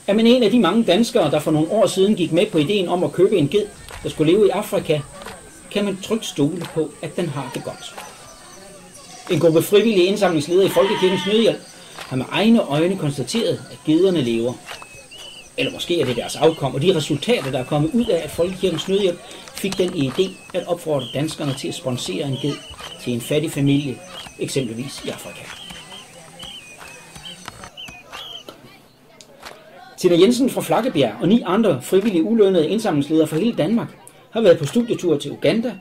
Er man en af de mange danskere, der for nogle år siden gik med på ideen om at købe en ged, der skulle leve i Afrika, kan man trygt stole på, at den har det godt. En gruppe frivillige indsamlingsledere i Folkekirkens Nødhjælp har med egne øjne konstateret, at gederne lever. Eller måske er det deres afkom og de resultater, der er kommet ud af, at Folkekirkens Nødhjælp fik den idé at opfordre danskerne til at sponsere en ged til en fattig familie, eksempelvis i Afrika. Tina Jensen fra Flakkebjerg og 9 andre frivillige ulønnede indsamlingsledere fra hele Danmark har været på studietur til Uganda,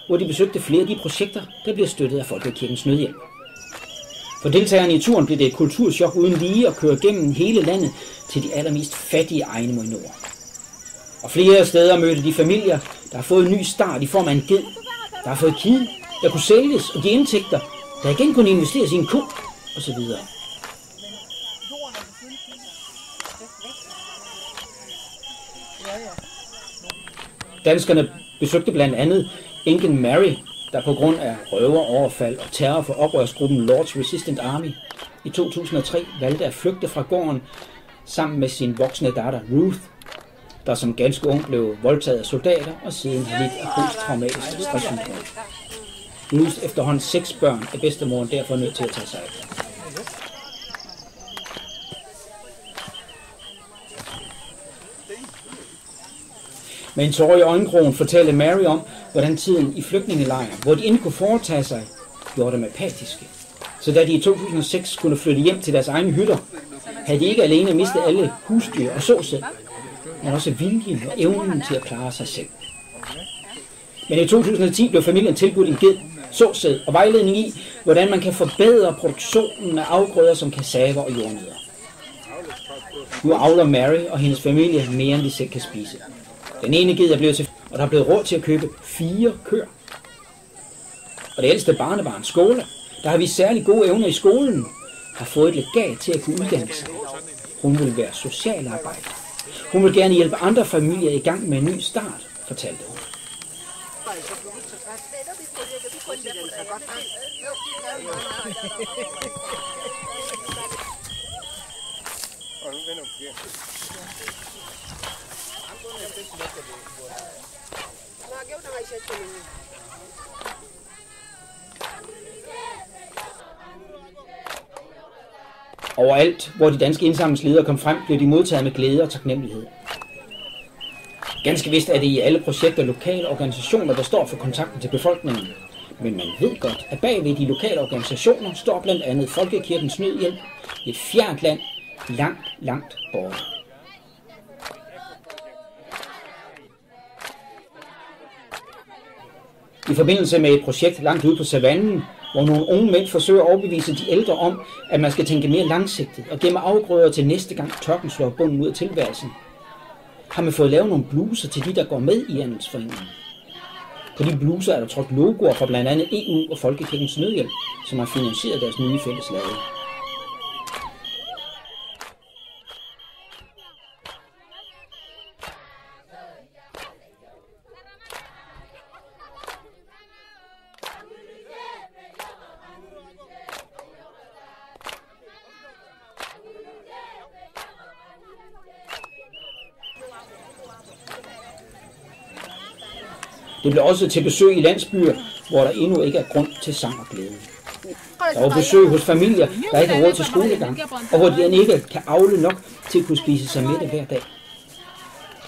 hvor de besøgte flere af de projekter, der bliver støttet af Folkekirkens Nødhjælp. For deltagerne i turen blev det et kulturschok uden lige at køre gennem hele landet til de allermest fattige egne mod nord. Og flere steder mødte de familier, der har fået en ny start i form af en ged, der har fået kid, der kunne sælges og give indtægter, der igen kunne investeres i en ko, osv. Danskerne besøgte blandt andet enken Mary, der på grund af røveroverfald og terror for oprørsgruppen Lord's Resistance Army i 2003 valgte at flygte fra gården sammen med sin voksne datter Ruth, der som ganske ung blev voldtaget af soldater og siden har lidt af posttraumatisk stresssyndrom. Ruth efterhånden 6 børn er bedstemoren derfor nødt til at tage sig af. Med en tårer i øjenkrogen fortalte Mary om, hvordan tiden i flygtningelejren, hvor de ikke kunne foretage sig, gjorde dem apatiske. Så da de i 2006 kunne flytte hjem til deres egne hytter, havde de ikke alene mistet alle husdyr og såsæd, men også viljen og evnen til at klare sig selv. Men i 2010 blev familien tilbudt en ged, såsæd og vejledning i, hvordan man kan forbedre produktionen af afgrøder som kassaver og jordnødder. Nu avler Mary og hendes familie mere, end de selv kan spise. Den ene ged er blevet til, og der er blevet råd til at købe 4 køer. Og det ældste barnebarn, Skåla, der har vist særlig gode evner i skolen, har fået et legat til at kunne uddanne sig. Hun vil være socialarbejder. Hun vil gerne hjælpe andre familier i gang med en ny start, fortalte hun. Overalt, hvor de danske indsamlingsledere kom frem, blev de modtaget med glæde og taknemmelighed. Ganske vist er det i alle projekter lokale organisationer, der står for kontakten til befolkningen. Men man ved godt, at bagved de lokale organisationer står blandt andet Folkekirkens Nødhjælp i et fjernt land, langt, langt borte. I forbindelse med et projekt langt ude på savannen, hvor nogle unge mænd forsøger at overbevise de ældre om, at man skal tænke mere langsigtet og gemme afgrøder til næste gang tørken slår bunden ud af tilværelsen, har man fået lavet nogle bluser til de, der går med i andelsforeningen. På de bluser er der trykt logoer fra blandt andet EU og Folkekirkens Nødhjælp, som har finansieret deres nye fælleslade. Det blev også til besøg i landsbyer, hvor der endnu ikke er grund til sang og glæde. Der var besøg hos familier, der ikke har råd til skolegang, og hvor de end ikke kan avle nok til at kunne spise sig mætte hver dag.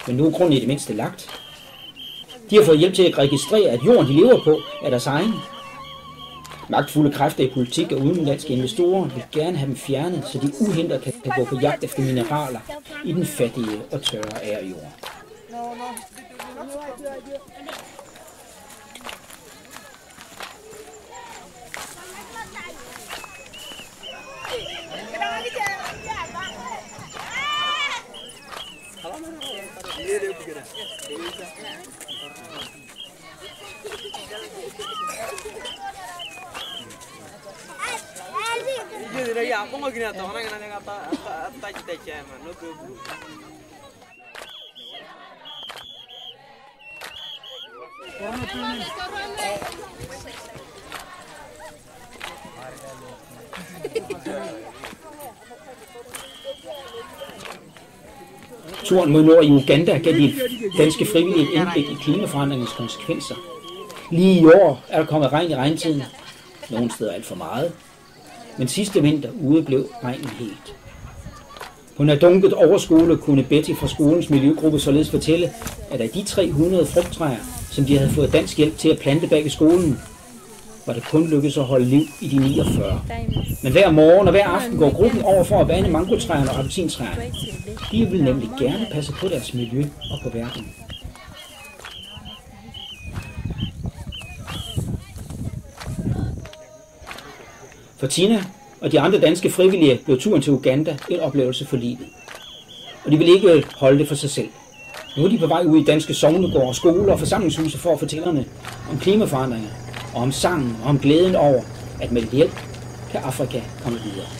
Men nu er grunden i det mindste lagt. De har fået hjælp til at registrere, at jorden, de lever på, er deres egen. Magtfulde kræfter i politik og udenlandske investorer vil gerne have dem fjernet, så de uhindret kan gå på jagt efter mineraler i den fattige og tørre ærjord. Turen mod nord i Uganda gav de danske frivillige et indblik i klimaforandringens konsekvenser. Lige i år er der kommet regn i regntiden. Nogle steder alt for meget. Men sidste vinter udeblev regnen helt. På Nadunket overskole kunne Betty fra skolens miljøgruppe således fortælle, at af de 300 frugttræer, som de havde fået dansk hjælp til at plante bag ved skolen, var det kun lykkedes at holde liv i de 49. Men hver morgen og hver aften går gruppen over for at vande mangotræerne og appelsintræerne. De vil nemlig gerne passe på deres miljø og på verden. For Tina og de andre danske frivillige blev turen til Uganda en oplevelse for livet. Og de ville ikke holde det for sig selv. Nu er de på vej ud i danske sognegårde, skoler og forsamlingshuse for at fortælle om klimaforandringer, og om sangen og om glæden over, at med hjælp kan Afrika komme videre.